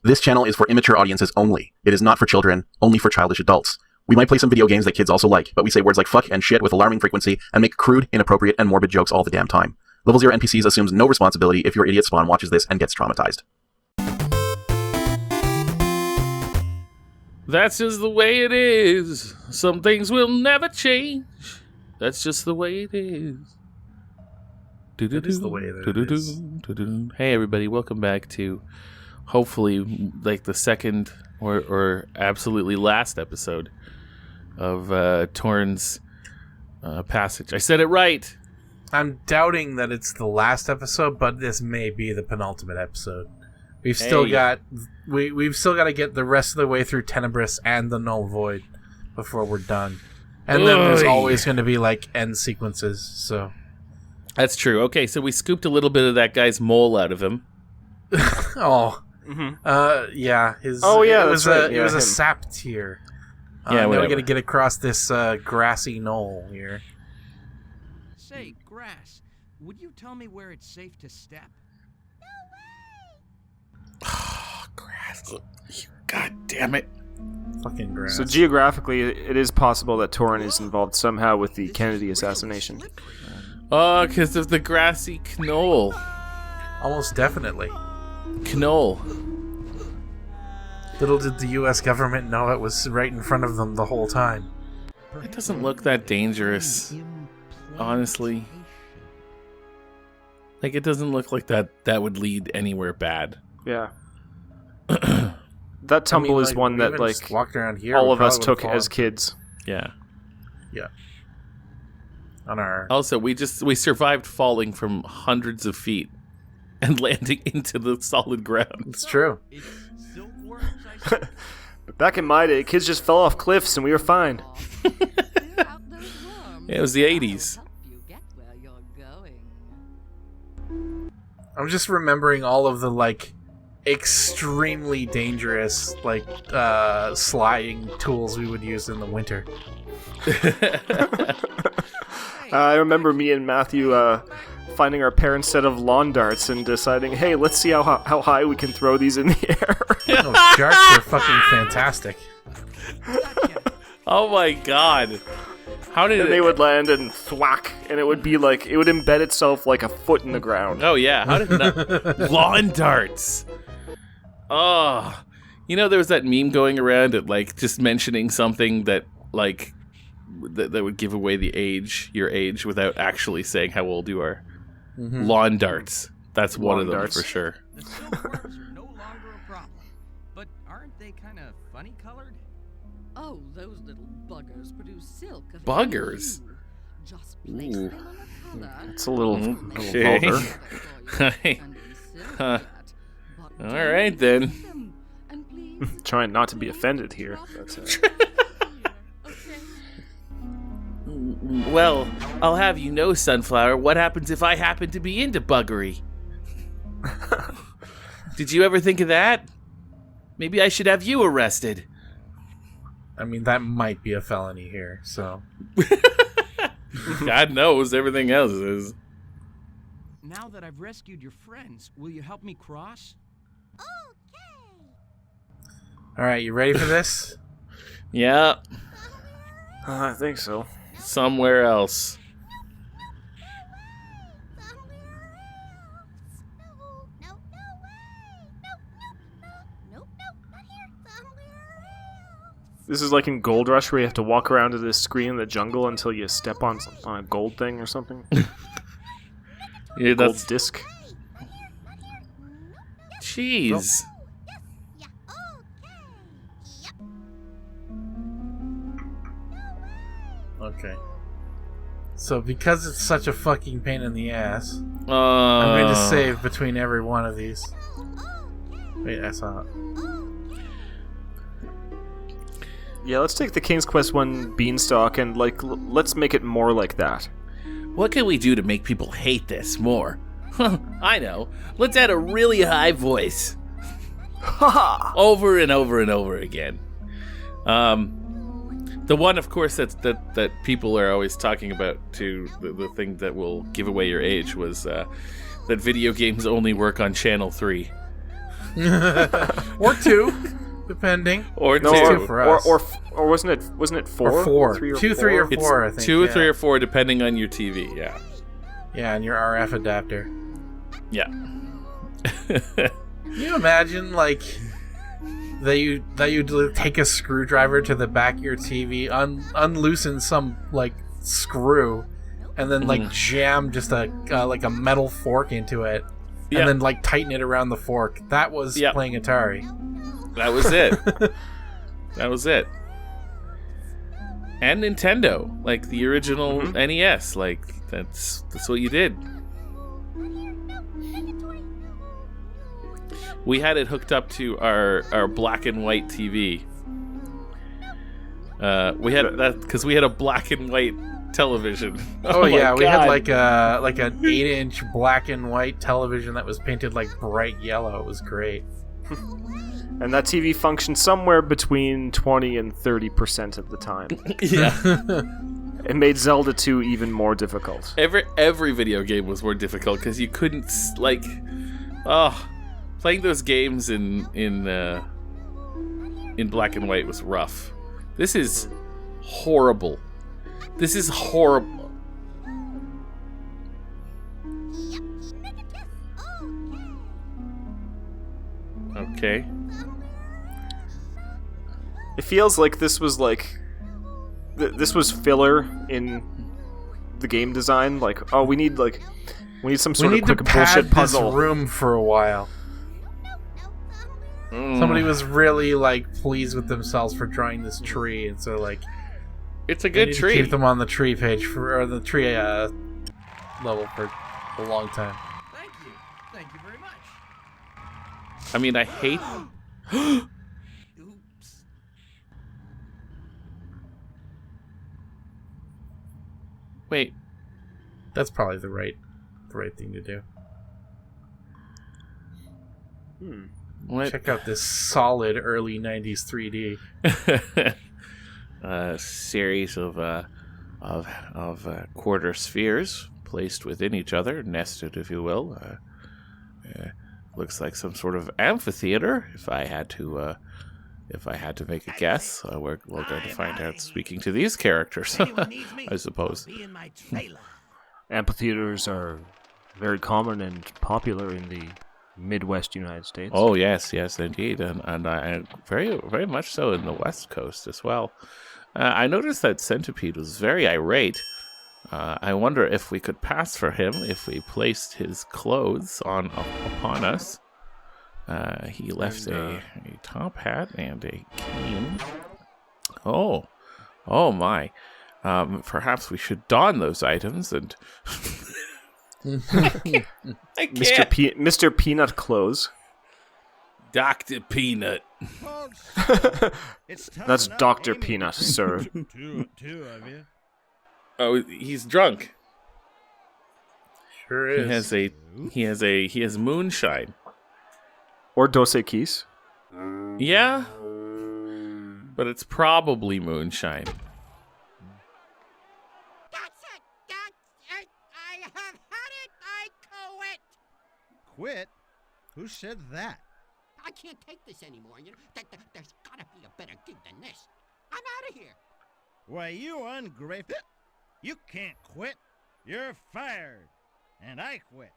This channel is for immature audiences only. It is not for children, only for childish adults. We might play some video games that kids also like, but we say words like fuck and shit with alarming frequency and make crude, inappropriate, and morbid jokes all the damn time. Level 0 NPCs assumes no responsibility if your idiot spawn watches this and gets traumatized. That's just the way it is. Some things will never change. That's just the way it is. That is the way it is. Hey everybody, welcome back to hopefully like the second or absolutely last episode of Torin's Passage. I said it right. I'm doubting that it's the last episode, but this may be the penultimate episode. We've still got to get the rest of the way through Tenebris and the Null Void before we're done. And then there's always going to be like end sequences. So that's true. Okay, so we scooped a little bit of that guy's mole out of him. Oh. Mm-hmm. Yeah. It was a sap tier. Yeah, now we're going to get across this grassy knoll here. Say, grass, would you tell me where it's safe to step? Oh, grass. God damn it. Fucking grass. So geographically, it is possible that Torin is involved somehow with the Kennedy assassination. Oh, because of the grassy knoll. Almost definitely. Knoll. Little did the U.S. government know it was right in front of them the whole time. It doesn't look that dangerous, honestly. Like, it doesn't look like that would lead anywhere bad. Yeah. That temple is one that, like, walked around here, all of us took as kids. Yeah. Yeah. On our... Also, we survived falling from hundreds of feet and landing into the solid ground. It's true. But back in my day, kids just fell off cliffs and we were fine. Yeah, it was the 80s. I'm just remembering all of the, like, extremely dangerous, like, sliding tools we would use in the winter. I remember me and Matthew finding our parents' set of lawn darts and deciding, hey, let's see how high we can throw these in the air. Oh, darts are fucking fantastic. Oh my god. How did they would land and thwack, and it would be like, it would embed itself like a foot in the ground. Oh yeah, how did that... Lawn darts! Oh, you know, there was that meme going around at, like, just mentioning something that, like, that would give away your age, without actually saying how old you are. Mm-hmm. Lawn darts. That's one of them for sure. The silk worms are no longer a problem, but aren't they kind of funny colored? Oh, those little buggers produce silk. Buggers? Just place them on a color. It's a little vulgar. All right, then. Trying not to be offended here. Well, I'll have you know, Sunflower, what happens if I happen to be into buggery? Did you ever think of that? Maybe I should have you arrested. I mean, that might be a felony here, so... God knows everything else is. Now that I've rescued your friends, will you help me cross? Okay. Alright, you ready for this? Yeah. I think so. Somewhere else. This is like in Gold Rush where you have to walk around to this screen in the jungle until you step on a gold thing or something. Yeah, gold disc. Jeez. Okay. So because it's such a fucking pain in the ass, I'm going to save between every one of these. Wait, I saw it. Yeah, let's take the King's Quest 1 Beanstalk and, like, let's make it more like that. What can we do to make people hate this more? I know. Let's add a really high voice. Over and over and over again. The one, of course, that people are always talking about, too, the thing that will give away your age, was that video games only work on Channel 3. Or 2, depending. Or No, 2. Two for us. or wasn't it 4? Or 4. 3 or 2, 3, or 4, I think. 2 or yeah. 3 or 4, depending on your TV. Yeah. Yeah, and your RF adapter. Yeah. Can you imagine, like, that you take a screwdriver to the back of your TV, unloosen some, like, screw, and then, like, jam just a metal fork into it, and then, like, tighten it around the fork? That was playing Atari. That was it. That was it. And Nintendo, like the original NES, like that's what you did. We had it hooked up to our black and white TV. We had that because we had a black and white television. Oh yeah, we had God. like an 8-inch black and white television that was painted like bright yellow. It was great. And that TV functioned somewhere between 20 and 30% of the time. Yeah. It made Zelda 2 even more difficult. Every video game was more difficult because you couldn't playing those games in black and white was rough. This is horrible. This is horrible. Okay. It feels like this was this was filler in the game design. Like, oh, we need some sort of quick bullshit puzzle. This room for a while. Somebody was really like pleased with themselves for drawing this tree, and so like it's a good tree. Keep them on the tree page or the tree level for a long time. Thank you very much. I mean, I hate. Oops. Wait. That's probably the right thing to do. What? Check out this solid early 90s 3D. A series of quarter spheres placed within each other, nested, if you will. Looks like some sort of amphitheater. If I had to make a guess, we're going to find out speaking to these characters. I suppose. Amphitheaters are very common and popular in the Midwest United States. Oh yes, indeed, and very, very much so in the West Coast as well. I noticed that Centipede was very irate. I wonder if we could pass for him if we placed his clothes upon us. He left a top hat and a cane. Oh my. Perhaps we should don those items and. I can't. Mr. Peanut clothes. Dr. Peanut. That's Dr. Peanut, sir. Two of you. Oh, he's drunk. Sure is. He has moonshine. Or Dos Equis. Yeah. But it's probably moonshine. That's it! I have had it! I quit! Quit? Who said that? I can't take this anymore. You know, there's gotta be a better gig than this. I'm out of here. Why, you ungrateful. You can't quit. You're fired. And I quit.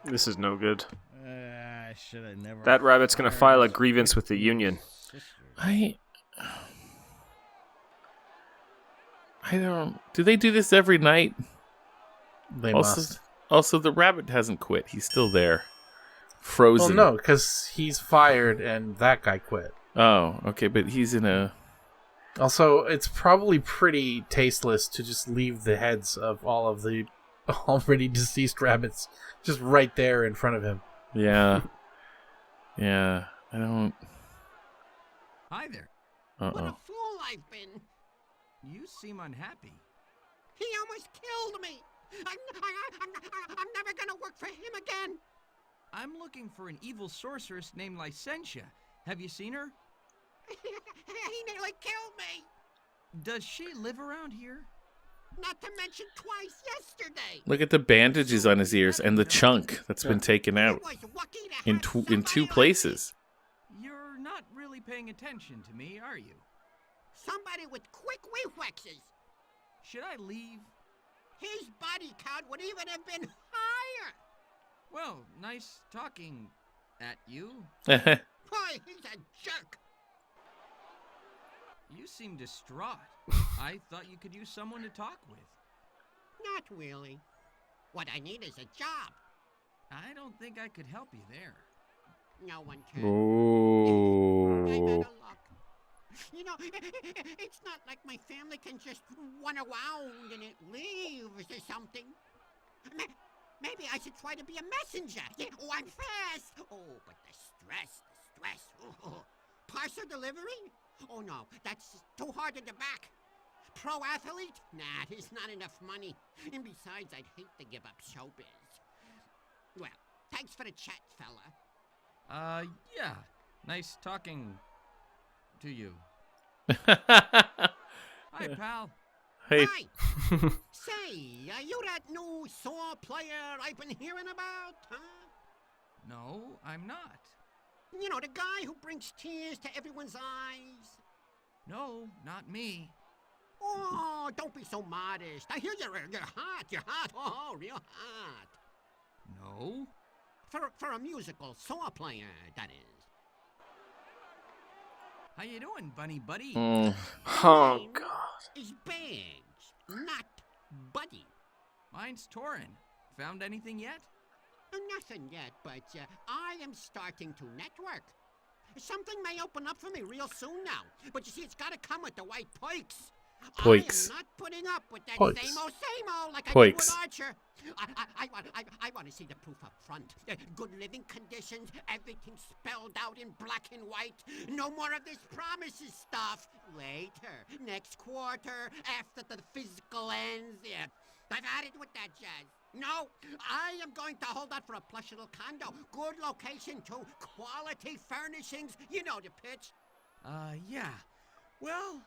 This is no good. I should have never. That rabbit's gonna file a grievance with the union. I don't. Do they do this every night? They must. Also, the rabbit hasn't quit. He's still there, frozen. Well, no, because he's fired and that guy quit. Oh, okay, but he's in a. Also, it's probably pretty tasteless to just leave the heads of all of the already deceased rabbits just right there in front of him. Yeah. Yeah. I don't. Hi there. What a fool I've been. You seem unhappy. He almost killed me. I'm never gonna work for him again. I'm looking for an evil sorceress named Lycentia. Have you seen her? He nearly killed me. Does she live around here? Not to mention twice yesterday. Look at the bandages on his ears and the chunk that's been taken out I was lucky to in have two somebody like places. You're not really paying attention to me, are you? Somebody with quick reflexes. Should I leave? His body count would even have been higher. Well, nice talking at you. Boy, he's a jerk. You seem distraught. I thought you could use someone to talk with. Not really. What I need is a job. I don't think I could help you there. No one can. Ooh. I'm out of luck. You know, it's not like my family can just run around and it leaves or something. Maybe I should try to be a messenger. Oh, I'm fast. Oh, but the stress. Oh. Parcel delivery? Oh, no, that's too hard in the back. Pro athlete? Nah, there's not enough money. And besides, I'd hate to give up showbiz. Well, thanks for the chat, fella. Yeah. Nice talking to you. Hi, pal. Hey. Hi. Say, are you that new saw player I've been hearing about, huh? No, I'm not. You know, the guy who brings tears to everyone's eyes. No, not me. Oh, don't be so modest. I hear you're hot. You're hot. Oh, real hot. No? For a musical saw player, that is. How you doing, bunny buddy? Mm. Oh, Name God. is Bags, not Buddy. Mine's Torin. Found anything yet? Nothing yet, but I am starting to network. Something may open up for me real soon now. But you see, it's got to come with the white pikes. Pikes. I am not putting up with that Pikes. same old like I did Pikes. with Archer. I want to see the proof up front. Good living conditions, everything spelled out in black and white. No more of this promises stuff. Later, next quarter, after the physical ends. Yeah, I've had it with that jazz. No, I am going to hold out for a plush little condo. Good location, too. Quality furnishings. You know the pitch. Yeah. Well,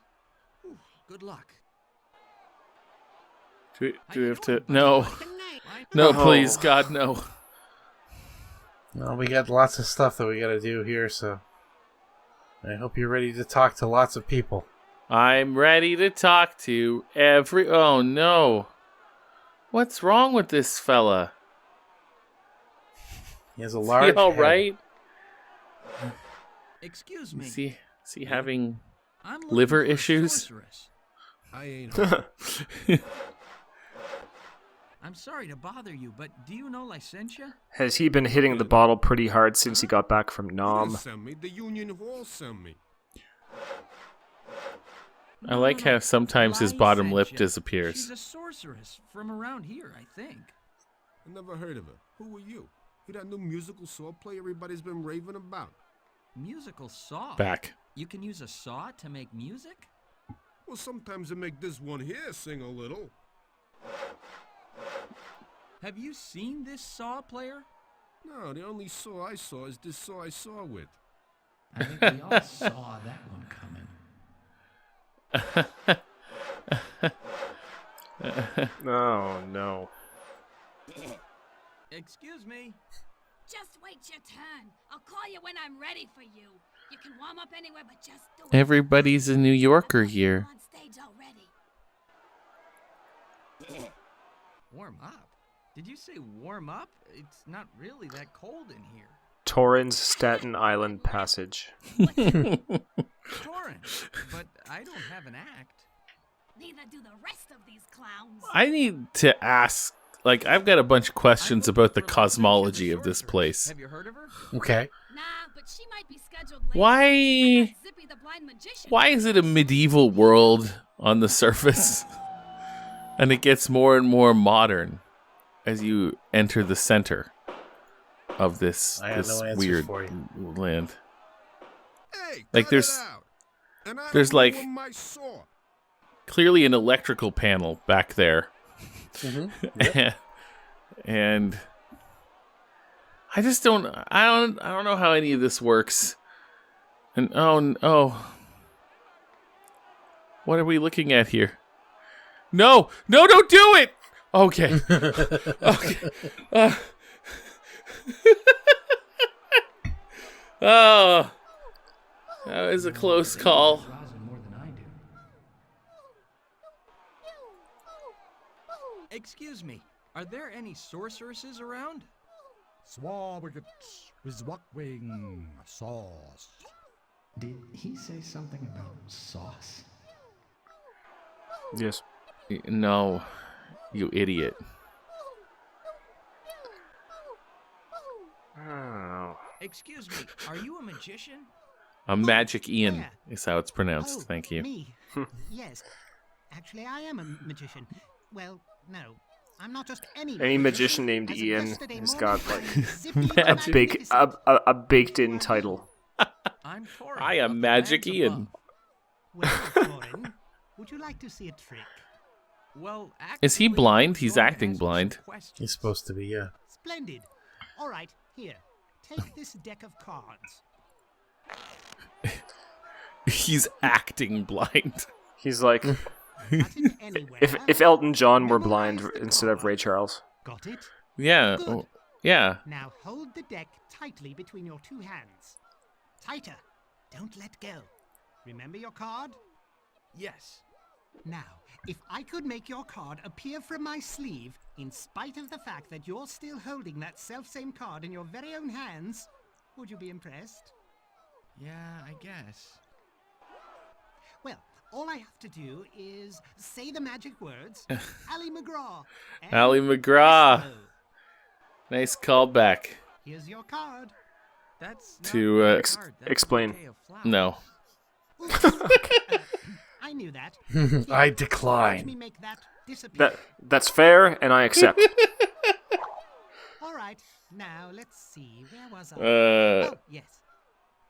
good luck. Do we have to? doing, No. Tonight. No, Oh. please, God, no. Well, we got lots of stuff that we got to do here, so I hope you're ready to talk to lots of people. I'm ready to talk to every... Oh, no. What's wrong with this fella? He has a large Is he all head. right? Excuse me. Is he having... I'm looking liver for a issues? sorceress. I ain't. I'm sorry to bother you, but do you know Lycentia? Has he been hitting the bottle pretty hard since he got back from You Nam? didn't send me. The Union Hall sent me. I like how sometimes his bottom lip Lycentia. disappears. She's a sorceress from around here, I think. I never heard of her. Who are you? You that new musical saw player everybody's been raving about? Musical saw. Back. You can use a saw to make music? Well, sometimes they make this one here sing a little. Have you seen this saw player? No, the only saw I saw is this saw I saw with. I think we all saw that one coming. Oh, no. Excuse me. Just wait your turn. I'll call you when I'm ready for you. You can warm up anywhere, but just do it. Everybody's a New Yorker here. On stage already. Warm up? Did you say warm up? It's not really that cold in here. Torin's Staten Island Passage. Torin, but I don't have an act. Neither do the rest of these clowns. I need to ask... Like, I've got a bunch of questions about the cosmology of this place. Have you heard of her? Okay. Nah, but she might be scheduled later. I Why... got Zippy the blind magician. Why is it a medieval world on the surface? And it gets more and more modern as you enter the center of this, I have this no answers weird for you. land. Hey, Like, cut there's- it out. And I there's don't like- know my saw. Clearly an electrical panel back there. Mm-hmm. And I just don't know how any of this works. And oh, what are we looking at here? No, don't do it. Okay. Okay. Oh, that was a close call. Excuse me, are there any sorceresses around? Swabwicket, Wizwakwing, sauce. Did he say something about sauce? Yes. No, you idiot. Oh. Excuse me, are you a magician? A magic Ian Yeah. is how it's pronounced. Oh, Thank you. Me? Yes. Actually, I am a magician. Well, no. I'm not just any magician named As of Ian yesterday has morning, got, like, I zipped into Magic. the Big magnificent- a baked-in title. I'm Torin. I am of the Magic lands Ian. above. Well, Torin, would you like to see a trick? Well, Is he actually, blind? He's Torin acting has blind. some questions. He's supposed to be, yeah. Splendid. All right, here. Take this deck of cards. He's acting blind. He's like, Cut it anywhere. if Elton John were blind instead of Ray Charles. Got it? Yeah. Good. Oh, yeah. Now hold the deck tightly between your two hands. Tighter. Don't let go. Remember your card? Yes. Now, if I could make your card appear from my sleeve, in spite of the fact that you're still holding that self-same card in your very own hands, would you be impressed? Yeah, I guess. Well, all I have to do is say the magic words, Ally McGraw. and Ally McGraw. presto. Nice callback. Here's your card. That's To, not my ex- card. That's a explain. bouquet of flowers. No. Oops. I knew that. I Watch me decline. make that disappear. That's fair, and I accept. All right, now let's see. Where was I? Uh, Oh, yes.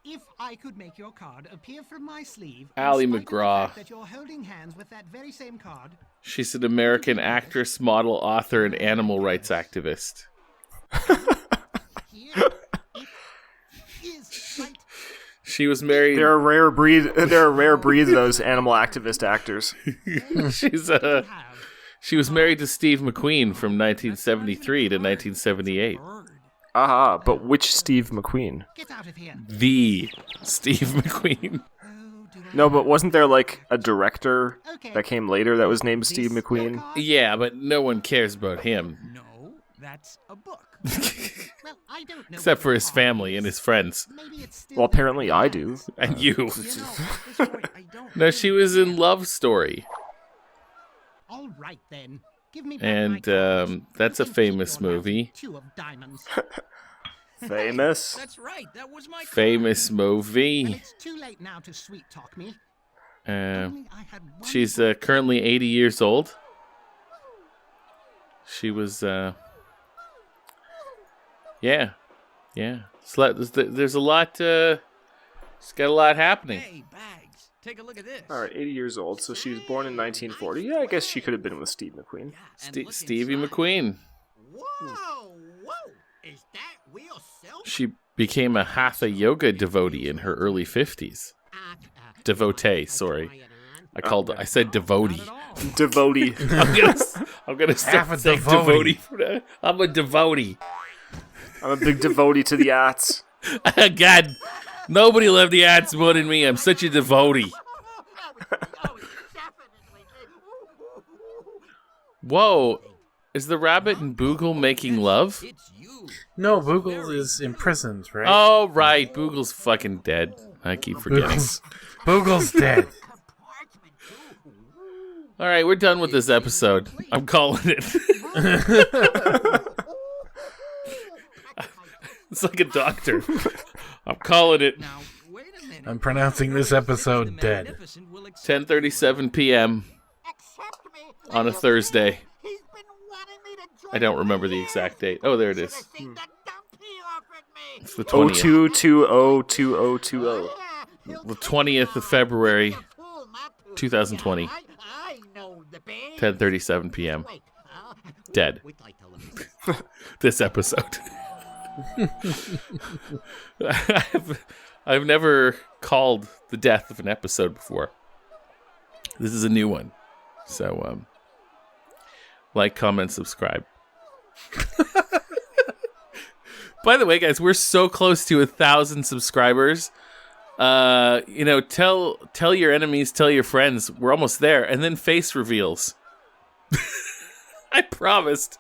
If I could make your card appear from my sleeve, Ally in spite of the McGraw. fact that you're holding hands with that very same card. She's an American actress, model, author, and animal rights activist. Here it is, right? She was married. They're a rare breed. They're a rare breed. Those animal activist actors. She's You have. She was married to Steve McQueen from 1973 to 1978. Ah, but which Steve McQueen? Get out of here. The Steve McQueen. Oh, do I No, but have- wasn't there like a director Okay. that came later that was named This Steve your McQueen? card? Yeah, but no one cares about him. No, that's a book. Well, I don't know Except what for your his card family is. and his friends. Maybe it's still Well, there apparently in I your do. hands. And you. You know, at this point, I don't No, she was in Love Story. All right then. Give me back my And cards. that's a You can keep famous your movie. two of diamonds. Famous. That's right. That was my Famous Well, movie. it's too late now to sweet talk me. Uh, Only I had one she's good- currently 80 years old. She was, yeah. There's a lot, she's got a lot happening. Hey, Bags. Take a look at this. All right, 80 years old. So she was born in 1940. Yeah, I guess she could have been with Steve McQueen. Yeah, and look Stevie inside. McQueen. Whoa, whoa! Is that real silk? She became a hatha yoga devotee in her early 50s. Devotee, sorry. I said devotee. Not at all. Devotee. I'm gonna Half a start saying devotee. devotee. I'm a devotee. I'm a big devotee to the arts. God, nobody loved the arts more than me. I'm such a devotee. Whoa, is the rabbit and Boogle making love? It's you. No, Boogle is imprisoned, right? Oh, right. Boogle's fucking dead. I keep forgetting. Boogle's dead. All right, we're done with this episode. I'm calling it. It's like a doctor. I'm calling it. Now, wait a minute. I'm pronouncing this episode dead. 10:37 p.m. on a Thursday. I don't remember the exact date. Oh, there it is. It's the 20th. 02202020. The 20th of February, 2020. 10:37 p.m. Dead. This episode. I've never called the death of an episode before. This is a new one. So, Like, comment, subscribe. By the way, guys, we're so close to 1,000 subscribers. Tell your enemies, tell your friends. We're almost there. And then face reveals. I promised.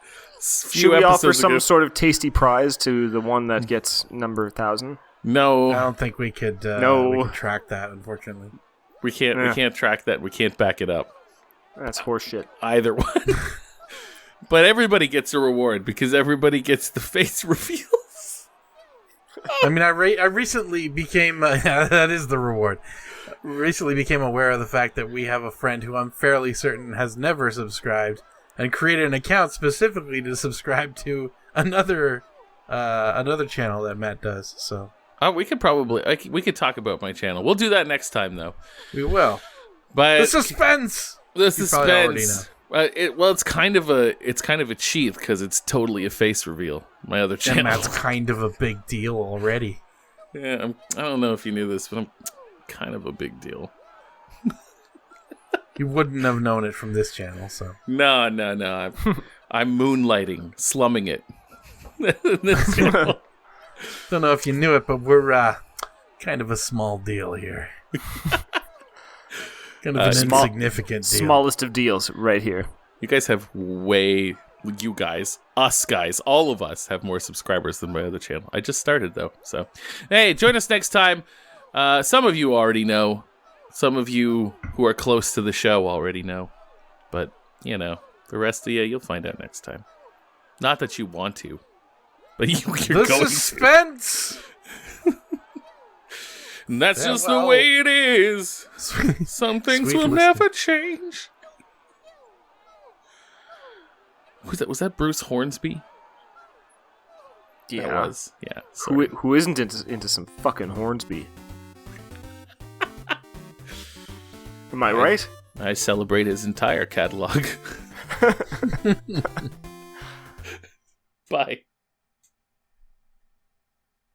Should we offer some sort of tasty prize to the one that gets number 1,000? No. I don't think we could, we could track that, unfortunately. We can't track that. We can't back it up. That's horseshit. Either one. But everybody gets a reward because everybody gets the face reveals. I mean, I recently became that is the reward. Recently became aware of the fact that we have a friend who I'm fairly certain has never subscribed and created an account specifically to subscribe to another channel that Matt does. So we could talk about my channel. We'll do that next time, though. We will. But the suspense. The suspense. It's kind of a cheat because it's totally a face reveal. My other channel. And that's kind of a big deal already. Yeah, I don't know if you knew this, but I'm kind of a big deal. You wouldn't have known it from this channel, so. No. I'm moonlighting, slumming it. This channel. Don't know if you knew it, but we're kind of a small deal here. Kind of an insignificant deal. Smallest of deals right here. You guys have us guys, all of us have more subscribers than my other channel. I just started, though. So, hey, join us next time. Some of you already know. Some of you who are close to the show already know. But, the rest of you, you'll find out next time. Not that you want to, but you're going suspense! And that's just the way it is. Some things will never change. Was that Bruce Hornsby? Yeah. That was. Yeah. Who isn't into some fucking Hornsby? Am I right? I celebrate his entire catalog. Bye.